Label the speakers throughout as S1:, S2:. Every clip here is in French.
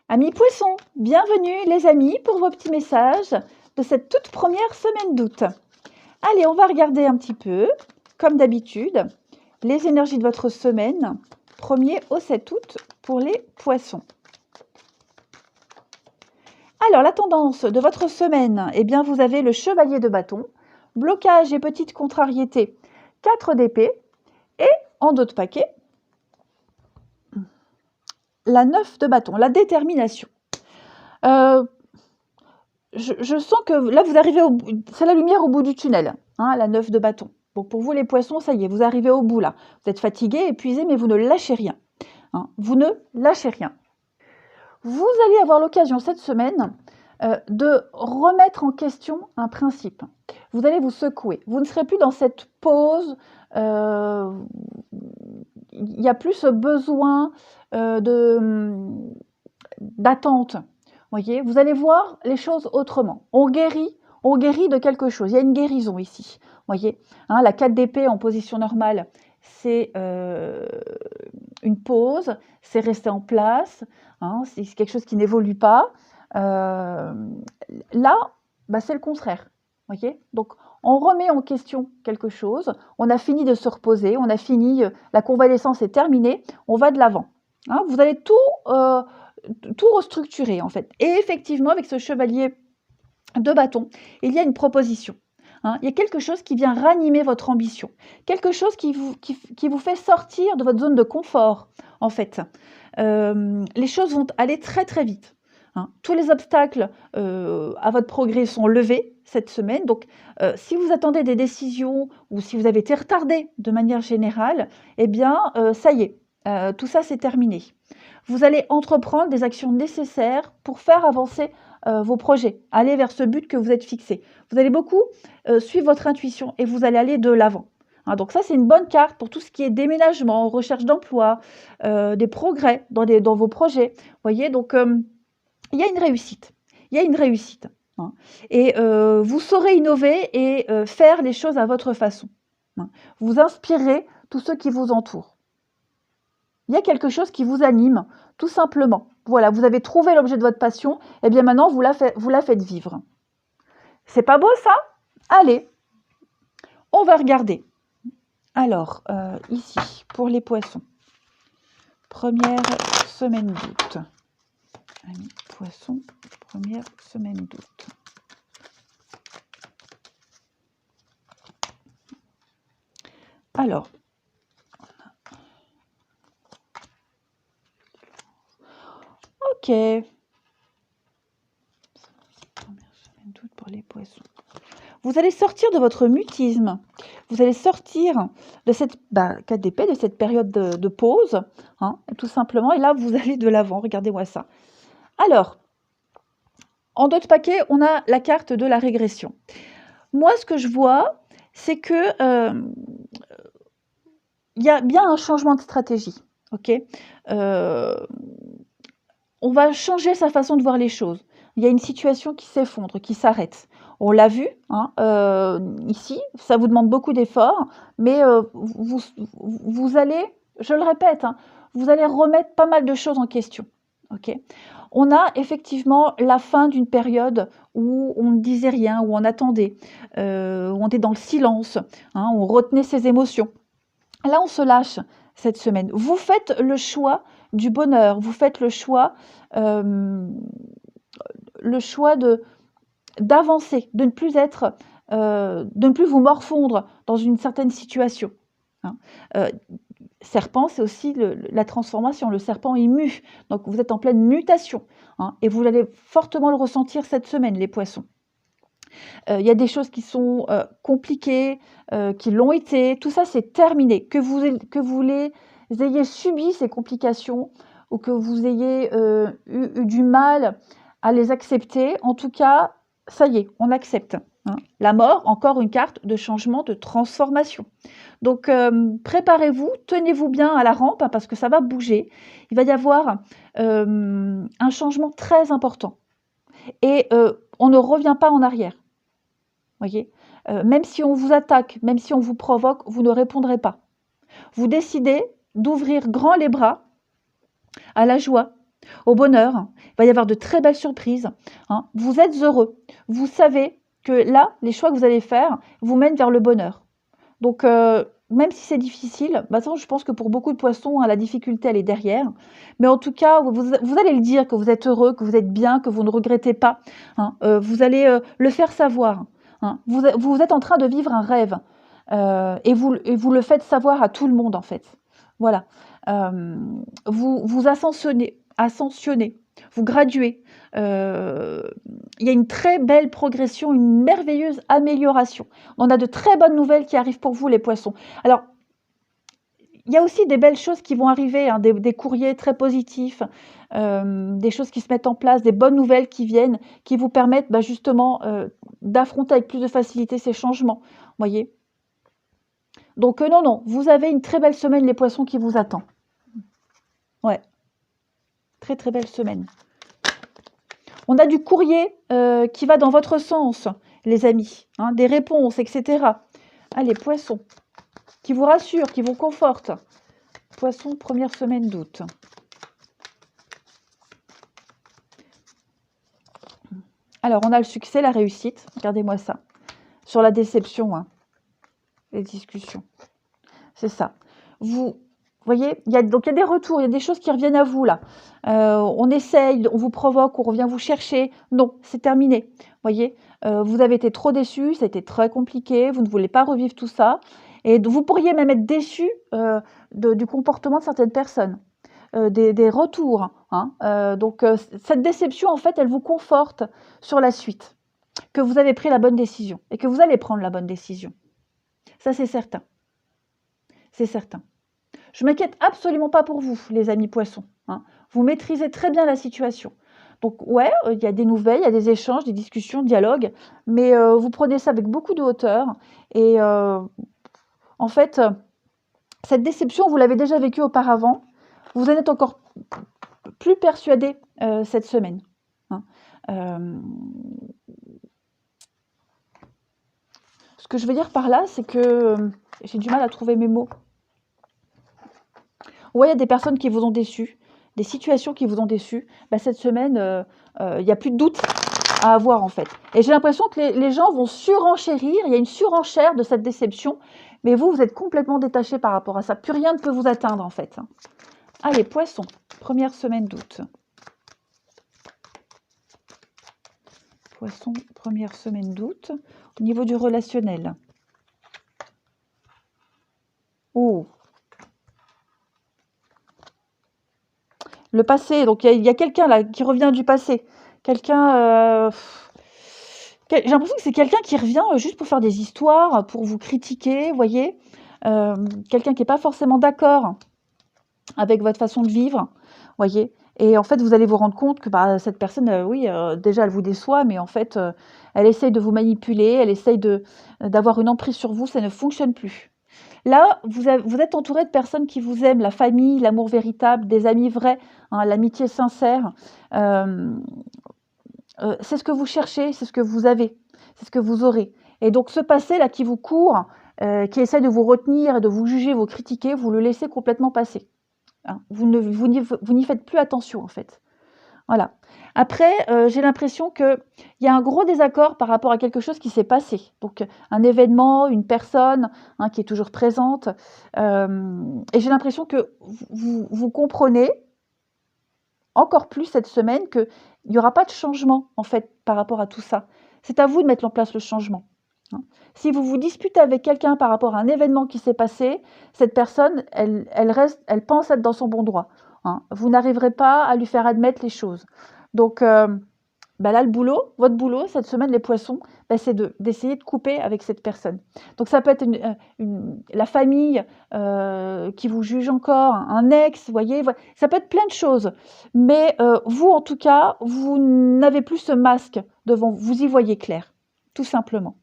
S1: Amis poissons, bienvenue les amis pour vos petits messages de cette toute première semaine d'août. Allez, on va regarder un petit peu, comme d'habitude, les énergies de votre semaine, 1er au 7 août pour les poissons. Alors, la tendance de votre semaine, eh bien, vous avez le chevalier de bâton, blocage et petite contrariété, 4 d'épée, et en dos de paquet, la 9 de bâton, la détermination. Je sens que là, vous arrivez au bout, c'est la lumière au bout du tunnel, hein, la 9 de bâton. Bon, pour vous, les poissons, ça y est, vous arrivez au bout là. Vous êtes fatigués, épuisés, mais vous ne lâchez rien. Hein, vous ne lâchez rien. Vous allez avoir l'occasion cette semaine de remettre en question un principe. Vous allez vous secouer. Vous ne serez plus dans cette pause. Il y a plus ce besoin d'attente. Voyez, vous allez voir les choses autrement. On guérit de quelque chose. Il y a une guérison ici. Voyez, hein, la 4 d'épée en position normale, c'est une pause, c'est rester en place, hein, c'est quelque chose qui n'évolue pas. Là, bah, c'est le contraire. Voyez, donc on remet en question quelque chose. On a fini de se reposer, on a fini, la convalescence est terminée, on va de l'avant. Hein, vous allez tout restructurer en fait. Et effectivement, avec ce chevalier de bâton, il y a une proposition. Hein, il y a quelque chose qui vient ranimer votre ambition, quelque chose qui vous fait sortir de votre zone de confort, en fait. Les choses vont aller très très vite. Hein. Tous les obstacles à votre progrès sont levés cette semaine. Donc, si vous attendez des décisions ou si vous avez été retardé de manière générale, eh bien, ça y est, tout ça c'est terminé. Vous allez entreprendre des actions nécessaires pour faire avancer vos projets, aller vers ce but que vous êtes fixé. Vous allez beaucoup suivre votre intuition et vous allez aller de l'avant. Hein, donc ça, c'est une bonne carte pour tout ce qui est déménagement, recherche d'emploi, des progrès dans vos projets. Vous voyez, donc il y a une réussite. Il y a une réussite. Hein, et vous saurez innover et faire les choses à votre façon. Hein, vous inspirez tous ceux qui vous entourent. Il y a quelque chose qui vous anime, tout simplement. Voilà, vous avez trouvé l'objet de votre passion, et bien maintenant, vous la faites vivre. C'est pas beau, ça? Allez, on va regarder. Alors, ici, pour les poissons, première semaine d'août. Amis poissons, première semaine d'août. Alors, ok. Première semaine d'août pour les poissons. Vous allez sortir de votre mutisme. Vous allez sortir de cette 4 d'épée, de cette période de pause, hein, tout simplement. Et là, vous allez de l'avant. Regardez-moi ça. Alors, en dos de paquet, on a la carte de la régression. Moi, ce que je vois, c'est que y a bien un changement de stratégie. Ok, on va changer sa façon de voir les choses. Il y a une situation qui s'effondre, qui s'arrête. On l'a vu, hein, ici, ça vous demande beaucoup d'efforts, mais vous allez, je le répète, hein, vous allez remettre pas mal de choses en question. Okay, on a effectivement la fin d'une période où on ne disait rien, où on attendait, où on était dans le silence, hein, on retenait ses émotions. Là, on se lâche cette semaine. Vous faites le choix du bonheur, vous faites le choix d'avancer, de ne plus être, de ne plus vous morfondre dans une certaine situation. Hein. Serpent, c'est aussi la transformation. Le serpent, il mue. Donc, vous êtes en pleine mutation. Hein, et vous allez fortement le ressentir cette semaine, les poissons. Il y a des choses qui sont compliquées, qui l'ont été. Tout ça, c'est terminé. Que vous les ayez subi, ces complications, ou que vous ayez eu du mal à les accepter, en tout cas, ça y est, on accepte. Hein. La mort, encore une carte de changement, de transformation. Donc, préparez-vous, tenez-vous bien à la rampe, hein, parce que ça va bouger. Il va y avoir un changement très important. Et on ne revient pas en arrière. Voyez, même si on vous attaque, même si on vous provoque, vous ne répondrez pas. Vous décidez d'ouvrir grand les bras à la joie. au bonheur. Il va y avoir de très belles surprises. Hein. Vous êtes heureux. Vous savez que là, les choix que vous allez faire vous mènent vers le bonheur. Donc, même si c'est difficile, bah, je pense que pour beaucoup de poissons, hein, la difficulté, elle est derrière. Mais en tout cas, vous allez le dire que vous êtes heureux, que vous êtes bien, que vous ne regrettez pas. Hein. Vous allez le faire savoir. Hein. Vous êtes en train de vivre un rêve. Et vous le faites savoir à tout le monde, en fait. Voilà. Vous ascensionnez, vous graduez. Il y a une très belle progression, une merveilleuse amélioration. On a de très bonnes nouvelles qui arrivent pour vous, les poissons. Alors, il y a aussi des belles choses qui vont arriver, hein, des courriers très positifs, des choses qui se mettent en place, des bonnes nouvelles qui viennent, qui vous permettent justement d'affronter avec plus de facilité ces changements. Voyez. Donc non, vous avez une très belle semaine, les poissons, qui vous attend. Ouais, très très belle semaine. On a du courrier qui va dans votre sens, les amis, hein, des réponses, etc. Allez, poissons, qui vous rassurent, qui vous confortent. Poissons, première semaine d'août. Alors, on a le succès, la réussite. Regardez-moi ça. Sur la déception, hein, les discussions. C'est ça. Vous voyez, il y a des retours, il y a des choses qui reviennent à vous, là. On essaye, on vous provoque, on revient vous chercher. Non, c'est terminé. Voyez, vous avez été trop déçus, ça a été très compliqué, vous ne voulez pas revivre tout ça. Et vous pourriez même être déçu du comportement de certaines personnes. Des retours. Hein. Donc, cette déception, en fait, elle vous conforte sur la suite. Que vous avez pris la bonne décision et que vous allez prendre la bonne décision. Ça, c'est certain. C'est certain. Je ne m'inquiète absolument pas pour vous, les amis poissons. Hein. Vous maîtrisez très bien la situation. Donc, ouais, il y a des nouvelles, il y a des échanges, des discussions, dialogues, mais vous prenez ça avec beaucoup de hauteur. Et en fait, cette déception, vous l'avez déjà vécue auparavant. Vous en êtes encore plus persuadé cette semaine. Hein. Ce que je veux dire par là, c'est que j'ai du mal à trouver mes mots. Ouais, il y a des personnes qui vous ont déçu, des situations qui vous ont déçu. Cette semaine, il n'y a plus de doute à avoir, en fait. Et j'ai l'impression que les gens vont surenchérir. Il y a une surenchère de cette déception. Mais vous êtes complètement détaché par rapport à ça. Plus rien ne peut vous atteindre, en fait. Allez, poissons, première semaine d'août. Poissons, première semaine d'août. Au niveau du relationnel. Oh. Le passé, donc il y a quelqu'un là qui revient du passé. Quelqu'un... j'ai l'impression que c'est quelqu'un qui revient juste pour faire des histoires, pour vous critiquer, vous voyez. Quelqu'un qui n'est pas forcément d'accord avec votre façon de vivre, voyez. Et en fait, vous allez vous rendre compte que cette personne, oui, déjà, elle vous déçoit, mais en fait, elle essaye de vous manipuler, elle essaye d'avoir une emprise sur vous, ça ne fonctionne plus. Là, vous êtes entouré de personnes qui vous aiment, la famille, l'amour véritable, des amis vrais, hein, l'amitié sincère. C'est ce que vous cherchez, c'est ce que vous avez, c'est ce que vous aurez. Et donc ce passé-là qui vous court, qui essaie de vous retenir, de vous juger, vous critiquer, vous le laissez complètement passer. Hein. Vous n'y faites plus attention, en fait. Voilà. Après, j'ai l'impression qu'il y a un gros désaccord par rapport à quelque chose qui s'est passé. Donc, un événement, une personne qui est toujours présente. Et j'ai l'impression que vous comprenez encore plus cette semaine qu'il n'y aura pas de changement, en fait, par rapport à tout ça. C'est à vous de mettre en place le changement. Hein. Si vous vous disputez avec quelqu'un par rapport à un événement qui s'est passé, cette personne, elle pense être dans son bon droit. Hein. Vous n'arriverez pas à lui faire admettre les choses. Donc, là, votre boulot, cette semaine, les poissons, c'est d'essayer de couper avec cette personne. Donc, ça peut être la famille qui vous juge encore, un ex, vous voyez, ça peut être plein de choses. Mais vous, en tout cas, vous n'avez plus ce masque devant vous, vous y voyez clair, tout simplement.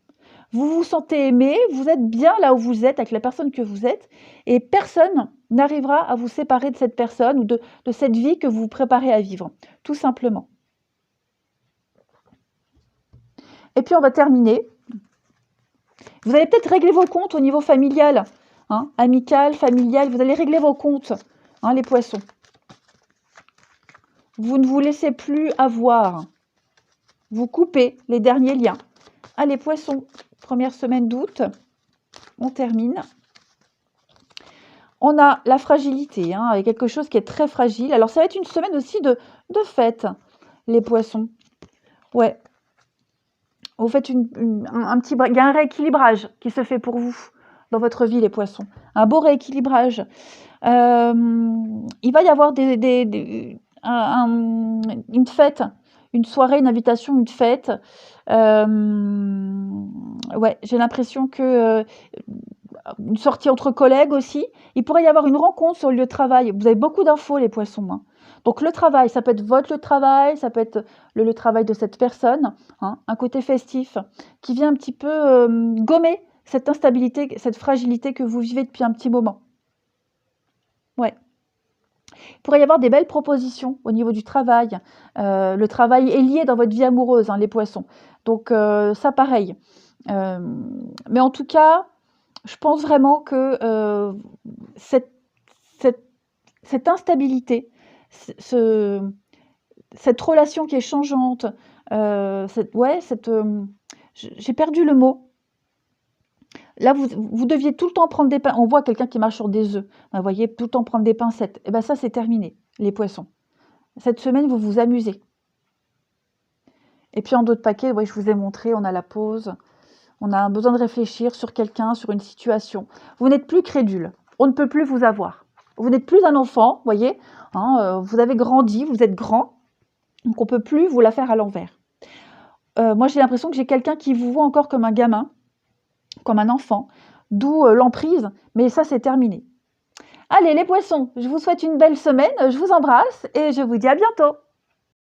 S1: Vous vous sentez aimé, vous êtes bien là où vous êtes, avec la personne que vous êtes, et personne n'arrivera à vous séparer de cette personne ou de cette vie que vous vous préparez à vivre, tout simplement. Et puis, on va terminer. Vous allez peut-être régler vos comptes au niveau familial, hein, amical, familial. Vous allez régler vos comptes, hein, les poissons. Vous ne vous laissez plus avoir. Vous coupez les derniers liens. Allez, Poissons, première semaine d'août, on termine. On a la fragilité, hein, avec quelque chose qui est très fragile. Alors, ça va être une semaine aussi de fête, les Poissons. Ouais. Vous faites un petit... Il y a un rééquilibrage qui se fait pour vous dans votre vie, les Poissons. Un beau rééquilibrage. Il va y avoir une fête, une soirée, une invitation, une fête. Ouais, j'ai l'impression que une sortie entre collègues aussi. Il pourrait y avoir une rencontre sur le lieu de travail. Vous avez beaucoup d'infos, les Poissons, hein. Donc le travail, ça peut être votre lieu de travail, ça peut être le lieu de travail de cette personne, hein, un côté festif qui vient un petit peu gommer cette instabilité, cette fragilité que vous vivez depuis un petit moment. Ouais. Il pourrait y avoir des belles propositions au niveau du travail. Le travail est lié dans votre vie amoureuse, hein, les Poissons. Donc ça, pareil. Mais en tout cas, je pense vraiment que cette instabilité, cette relation qui est changeante, j'ai perdu le mot. Là, vous deviez tout le temps prendre des pincettes. On voit quelqu'un qui marche sur des œufs. Vous voyez, tout le temps prendre des pincettes. Et bien ça, c'est terminé, les Poissons. Cette semaine, vous vous amusez. Et puis en d'autres paquets, je vous ai montré, on a la pause. On a besoin de réfléchir sur quelqu'un, sur une situation. Vous n'êtes plus crédule. On ne peut plus vous avoir. Vous n'êtes plus un enfant, voyez, hein, vous avez grandi, vous êtes grand. Donc on ne peut plus vous la faire à l'envers. Moi, j'ai l'impression que j'ai quelqu'un qui vous voit encore comme un gamin, comme un enfant, d'où l'emprise, mais ça, c'est terminé. Allez, les Poissons, je vous souhaite une belle semaine, je vous embrasse et je vous dis à bientôt.